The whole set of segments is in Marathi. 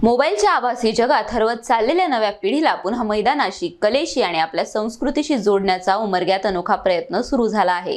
मोबाईलच्या आभासी जगात हरवत चाललेल्या नव्या पिढीला पुन्हा मैदानाशी, कलेशी आणि आपल्या संस्कृतीशी जोडण्याचा उमरग्यात अनोखा प्रयत्न सुरू झाला आहे।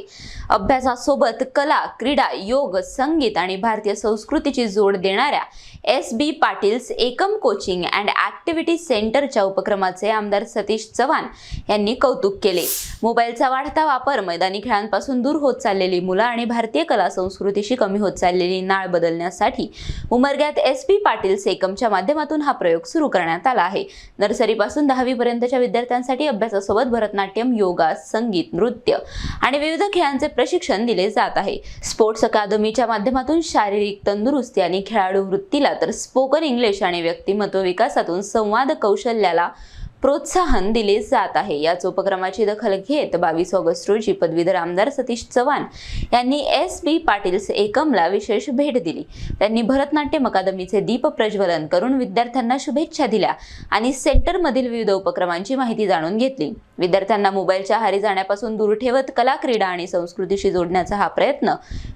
अभ्यासासोबत कला, क्रीडा, योग, संगीत आणि भारतीय संस्कृतीची जोड देणाऱ्या S B. Patil's Ekam coaching and activity सेंटरच्या उपक्रमाचे आमदार सतीश चव्हाण यांनी कौतुक केले। मोबाईलचा वाढता वापर, मैदानी खेळांपासून दूर होत चाललेली मुलं आणि भारतीय कला संस्कृतीशी कमी होत चाललेली नाळ बदलण्यासाठी उमरग्यात एस.बी. पाटील्स एकमच्या माध्यमातून हा प्रयोग सुरू करण्यात आला आहे। नर्सरीपासून 10वी पर्यंतच्या विद्यार्थ्यांसाठी अभ्यासासोबत भरतनाट्यम, योगा, संगीत, नृत्य आणि विविध खेळांचे प्रशिक्षण दिले जात आहे। स्पोर्ट्स अकादमीच्या माध्यमातून शारीरिक तंदुरुस्ती आणि खेळाडू वृत्तीला, तर स्पोकन इंग्लिश आणि व्यक्तिमत्व विकासातून संवाद कौशल्याला प्रोत्साहन दिले जात आहे। याच उपक्रमाची दखल घेत 22 ऑगस्ट रोजी पदवीधर आमदार सतीश चव्हाण यांनी एस.बी. पाटील्स एकमला विशेष भेट दिली। त्यांनी भरतनाट्यम अकादमीचे दीप प्रज्वलन करून विद्यार्थ्यांना शुभेच्छा दिल्या आणि सेंटरमधील विविध उपक्रमांची माहिती जाणून घेतली। विद्यार्थ्यांना मोबाईलच्या आहारी जाण्यापासून दूर ठेवत कला, क्रीडा आणि संस्कृतीशी जोडण्याचा हा प्रयत्न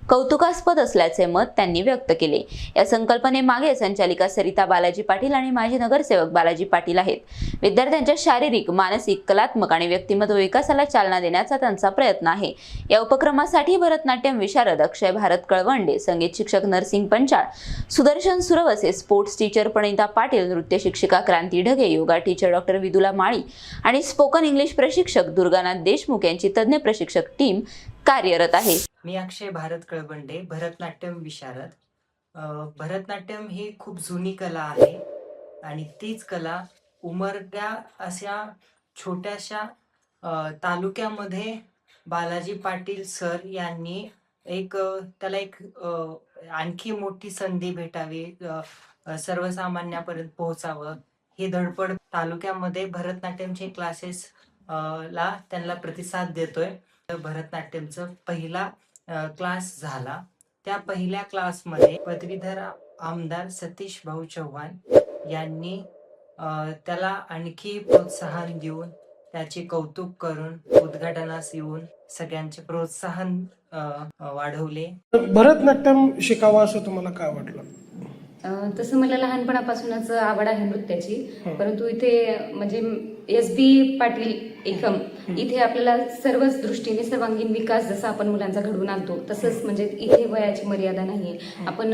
कौतुकास्पद असल्याचे मत त्यांनी व्यक्त केले। या संकल्पनेमागे संचालिका सरिता बालाजी पाटील आणि माजी नगरसेवक बालाजी पाटील आहेत। विद्यार्थ्यांच्या शारीरिक, मानसिक, कलात्मक आणि व्यक्तिमत्व विकासाला चालना देण्याचा त्यांचा प्रयत्न आहे। या उपक्रमासाठी भरतनाट्यम विशारद अक्षय भारत कळवंडे, संगीत शिक्षक नरसिंग पंचाळ, सुदर्शन सुरवसे, स्पोर्ट्स टीचर प्रणिता पाटील, नृत्य शिक्षिका क्रांती ढगे, योगा टीचर डॉक्टर विदुला माळी आणि स्पोकन इंग्लिश प्रशिक्षक दुर्गानाथ देशमुख यांची तज्ञ प्रशिक्षक टीम कार्यरत आहे। मी अक्षय भारत कळवंडे, भरतनाट्यम विशारद। भरतनाट्यम ही खूप जुनी कला आहे आणि तीच कला उमरग्या अशा छोट्याशा तालुक्यामध्ये बालाजी पाटील सर यांनी त्याला एक आणखी मोठी संधी भेटावी, सर्वसामान्यापर्यंत पोहोचावं ही धडपड तालुक्यामध्ये भरतनाट्यमचे क्लासेस ला त्यांना प्रतिसाद देतोय। भरतनाट्यमचा पहिला क्लास झाला। त्या पहिल्या क्लासमध्ये पदवीधर आमदार सतीश भाऊ चव्हाण यांनी त्याला आणखी प्रोत्साहन देऊन, त्याचे कौतुक करून, उद्घाटनास येऊन सगळ्यांचे प्रोत्साहन वाढवले। भरतनाट्यम शिकावं असं तुम्हाला काय वाटलं? तसं मला लहानपणापासूनच आवड आहे नृत्याची, परंतु इथे म्हणजे एस.बी. पाटील एकम इथे आपल्याला सर्वच दृष्टीने सर्वांगीण विकास जसा आपण मुलांचा घडवून आणतो तसंच म्हणजे इथे वयाची मर्यादा नाहीये, आपण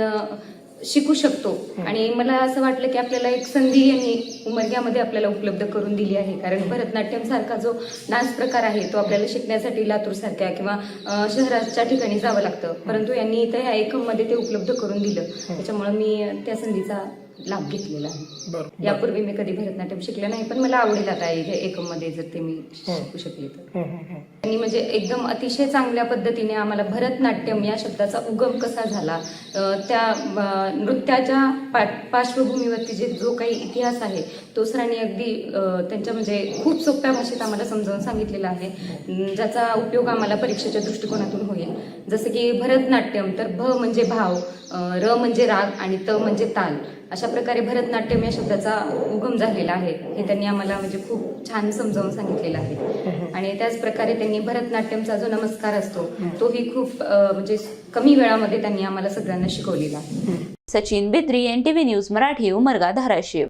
शिकू शकतो। आणि मला असं वाटलं की आपल्याला एक संधी यांनी उमरग्यामध्ये आपल्याला उपलब्ध करून दिली आहे, कारण भरतनाट्यम सारखा जो डान्स प्रकार आहे तो आपल्याला शिकण्यासाठी लातूर सारख्या किंवा शहराच्या ठिकाणी जावं लागतं, परंतु यांनी इथं ह्या एकम मध्ये ते उपलब्ध करून दिलं, त्याच्यामुळे मी त्या संधीचा लाभ घेतलेला आहे। यापूर्वी मी कधी भरतनाट्यम शिकले नाही, पण मला आवडेल आता एकम मध्ये जर ते मी शिकू शकले तर। आणि म्हणजे एकदम अतिशय चांगल्या पद्धतीने आम्हाला भरतनाट्यम या शब्दाचा उगम कसा झाला, त्या नृत्याच्या पार्श्वभूमीवरती जो काही इतिहास आहे तो सरांनी अगदी त्यांच्या म्हणजे खूप सोप्या भाषेत आम्हाला समजावून सांगितलेला आहे, ज्याचा उपयोग आम्हाला परीक्षेच्या दृष्टिकोनातून होईल। जसं की भरतनाट्यम तर भ म्हणजे भाव, र म्हणजे राग आणि त म्हणजे ताल, अशा प्रकारे भरतनाट्यम या शब्दाचा उगम झालेला आहे हे त्यांनी आम्हाला म्हणजे खूप छान समजावून सांगितलेलं आहे। आणि त्याच प्रकारे त्यांनी भरतनाट्यमचा जो नमस्कार असतो तोही खूप म्हणजे कमी वेळामध्ये त्यांनी आम्हाला सगळ्यांना शिकवलेला आहे। Sachin Bidri, NTV news Marathi, Umarga, Dharashiv.